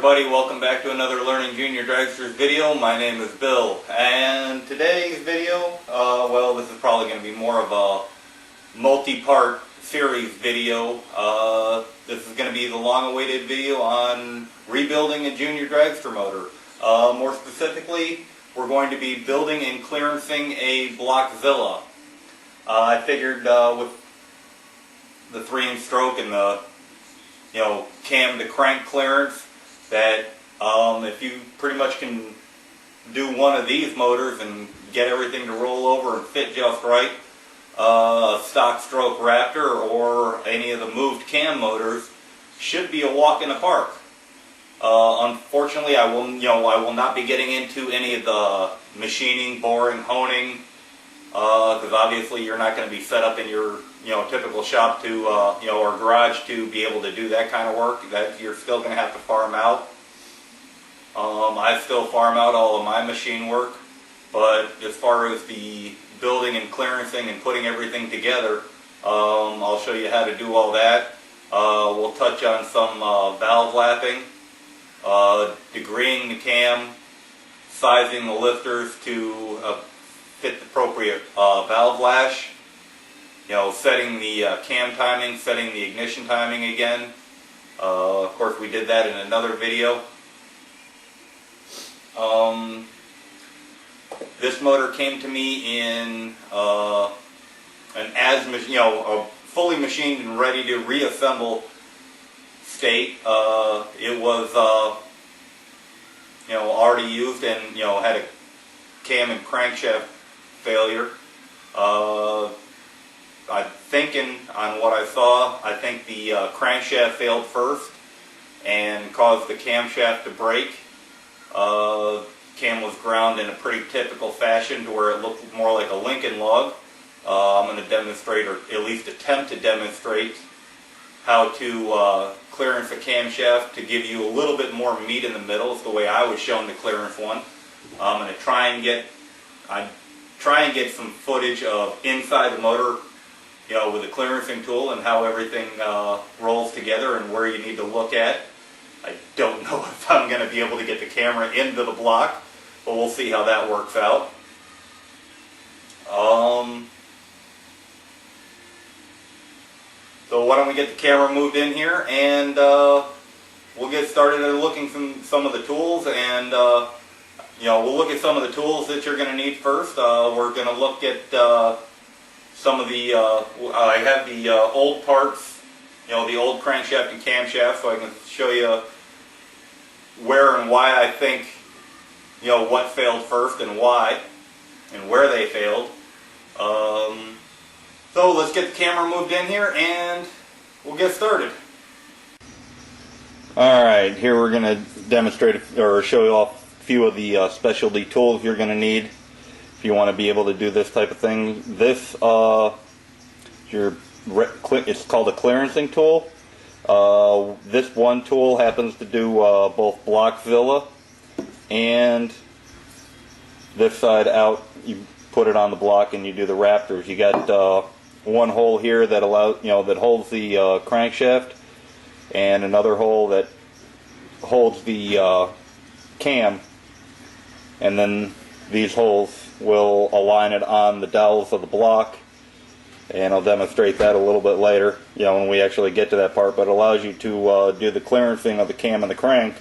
everybody, welcome back to another Learning Junior Dragsters video. My name is Bill, and today's video, well, this is probably going to be more of a multi-part series video. This is going to be the long-awaited video on rebuilding a junior dragster motor. More specifically, we're going to be building and clearancing a Blockzilla. I figured with the 3-inch stroke and the cam to crank clearance that if you pretty much can do one of these motors and get everything to roll over and fit just right, a stock stroke Raptor or any of the moved cam motors should be a walk in the park. Unfortunately, I will not be getting into any of the machining, boring, honing, because obviously you're not going to be set up in your typical shop to or garage to be able to do that kind of work. That you're still going to have to farm out. I still farm out all of my machine work, but as far as the building and clearancing and putting everything together, I'll show you how to do all that. We'll touch on some valve lapping, degreeing the cam, sizing the lifters to fit the appropriate valve lash, setting the cam timing, setting the ignition timing again. Of course, we did that in another video. This motor came to me in a fully machined and ready to reassemble state. It was already used and had a cam and crankshaft failure. I'm thinking on what I saw, I think the crankshaft failed first and caused the camshaft to break. Cam was ground in a pretty typical fashion to where it looked more like a Lincoln log. I'm going to demonstrate, or at least attempt to demonstrate, how to clearance a camshaft to give you a little bit more meat in the middle. It's the way I was shown to clearance one. I'm going to try and get some footage of inside the motor, with a clearancing tool and how everything rolls together and where you need to look at. I don't know if I'm going to be able to get the camera into the block, but we'll see how that works out. So why don't we get the camera moved in here, and we'll get started at looking at some of the tools, and we'll look at some of the tools that you're going to need first. We're going to look at some of the, I have the old parts, the old crankshaft and camshaft, so I can show you where and why I think, what failed first and why, and where they failed. So let's get the camera moved in here and we'll get started. Alright, here we're going to demonstrate or show you off a few of the specialty tools you're going to need if you want to be able to do this type of thing. This, it's called a clearancing tool. This one tool happens to do both Blockzilla and this side out. You put it on the block and you do the Raptors. You got one hole here that that holds the crankshaft, and another hole that holds the cam, and then these holes will align it on the dowels of the block, and I'll demonstrate that a little bit later, when we actually get to that part. But it allows you to do the clearancing of the cam and the crank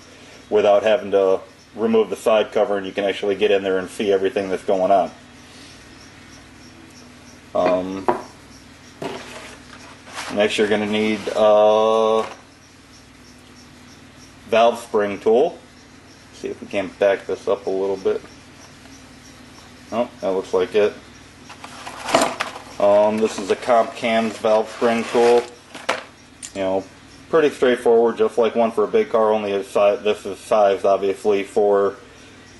without having to remove the side cover, and you can actually get in there and see everything that's going on. Next, you're going to need a valve spring tool. See if we can back this up a little bit. Oh, that looks like it. This is a Comp Cam's valve spring tool. Pretty straightforward, just like one for a big car, only this is sized obviously for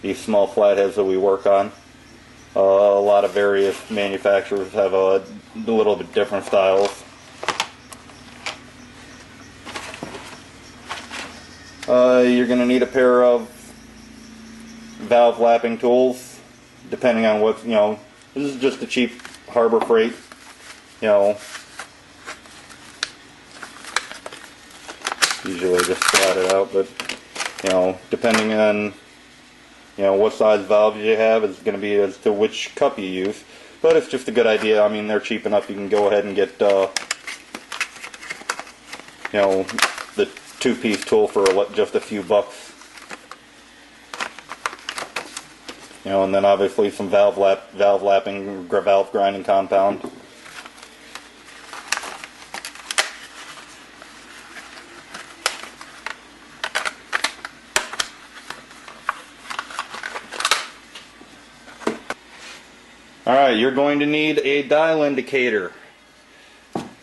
these small flatheads that we work on. A lot of various manufacturers have a little bit different styles. You're going to need a pair of valve lapping tools, depending on what, this is just a cheap Harbor Freight, usually just slide it out, but You know, depending on what size valves you have is going to be as to which cup you use. But it's just a good idea. I mean, they're cheap enough. You can go ahead and get the 2-piece tool for just a few bucks. And then obviously some valve lapping, valve grinding compound. Alright, you're going to need a dial indicator.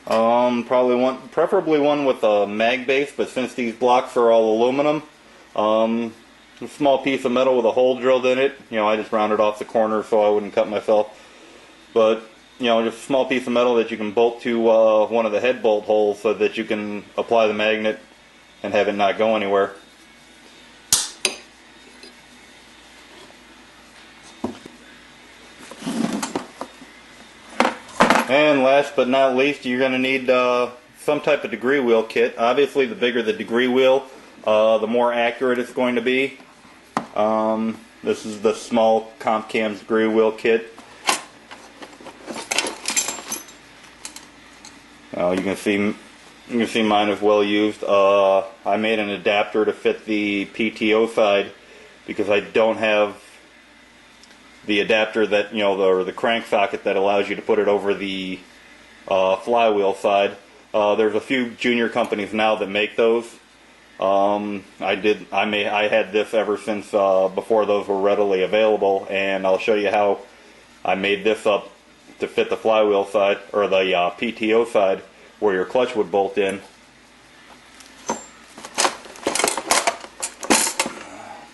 Preferably one with a mag base, but since these blocks are all aluminum, a small piece of metal with a hole drilled in it. I just rounded off the corner so I wouldn't cut myself. But, just a small piece of metal that you can bolt to one of the head bolt holes so that you can apply the magnet and have it not go anywhere. And last but not least, you're going to need some type of degree wheel kit. Obviously, the bigger the degree wheel, the more accurate it's going to be. This is the small CompCam's degree wheel kit. You can see mine is well used. I made an adapter to fit the PTO side because I don't have the adapter that or the crank socket that allows you to put it over the flywheel side. There's a few junior companies now that make those. I had this ever since before those were readily available, and I'll show you how I made this up to fit the flywheel side or the PTO side where your clutch would bolt in.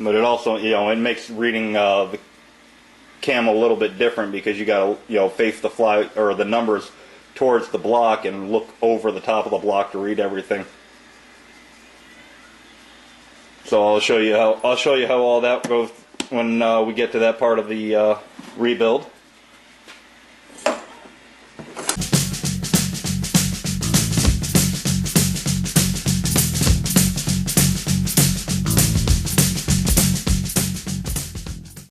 But it also it makes reading the cam a little bit different because you got to face the numbers towards the block and look over the top of the block to read everything. So I'll show you how all that goes when we get to that part of the rebuild.